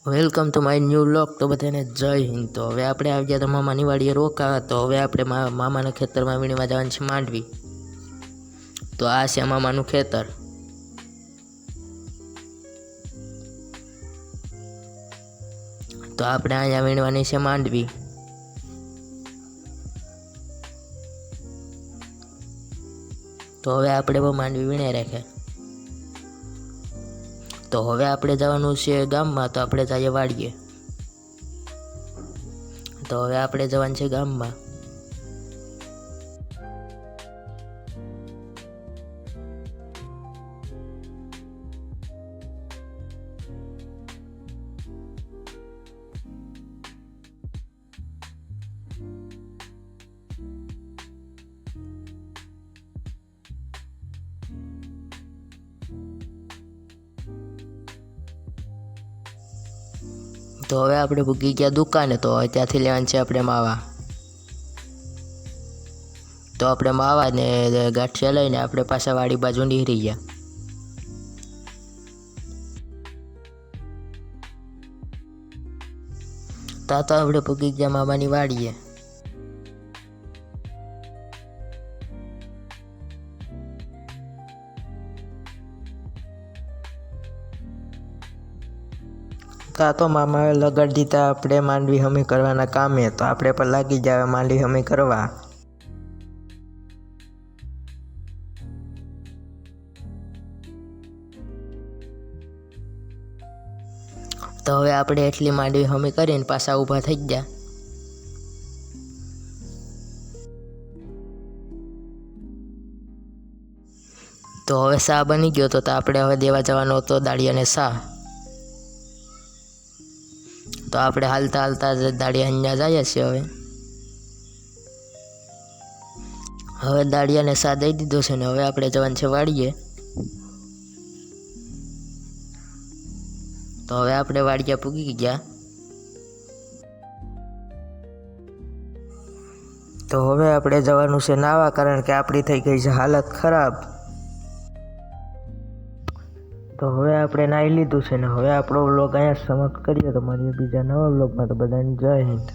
Welcome to my new vlog. તો બધાને જય હિન્દ. તો હવે આપણે આવી ગયા તો મામાની વાડીએ રોકા. તો હવે આપણે મામાના ખેતરમાં વીણવા જવાનું છે માંડવી. તો આ છે મામાનું ખેતર. તો આપણે અહીંયા વીણવાની છે માંડવી. તો હવે આપણે બહુ માંડવી વીણે રાખે. તો હવે આપણે જવાનું છે ગામમાં. તો આપણે જઈએ વાડીએ. તો હવે આપણે જવાનું છે ગામમાં. તો હવે આપણે ભૂગી ગયા દુકાને. તો ત્યાંથી લેવાનું છે આપણે માવા. તો આપણે માવા ને ગાંઠિયા લઈને આપણે પાછા વાડી બાજુ નીકળી ગયા. ત્યાં તો આપણે ભૂગી ગયા મામાની વાડીએ. ત્યાં તો મામાએ લગાડી દીધા આપણે માંડવી હમી કરવાના કામે. તો આપણે પણ લાગી જાય માંડવી હમી કરવા. તો હવે આપણે એટલી માંડવી હમી કરીને પાછા ઊભા થઈ ગયા. તો હવે શા બની ગયો. તો આપણે હવે દેવા જવાનો હતો દાળિયાને શા. તો આપણે હાલતા હાલતા દાળિયા અહીંયા જઈએ છીએ. હવે દાળિયાને શા દઈ દીધો છે ને હવે આપણે જવાનું છે વાડીએ. તો હવે આપણે વાડીએ પૂગી ગયા. તો હવે આપણે જવાનું છે નાવા, કારણ કે આપણી થઈ ગઈ છે હાલત ખરાબ. તો હવે આપણે નાહી લીધું છે ને હવે આપણો વ્લોગ અહીંયા સમાપ્ત કરીએ. તો મળીએ બીજા નવા વ્લોગમાં. તો બધાને જય હિન્દ.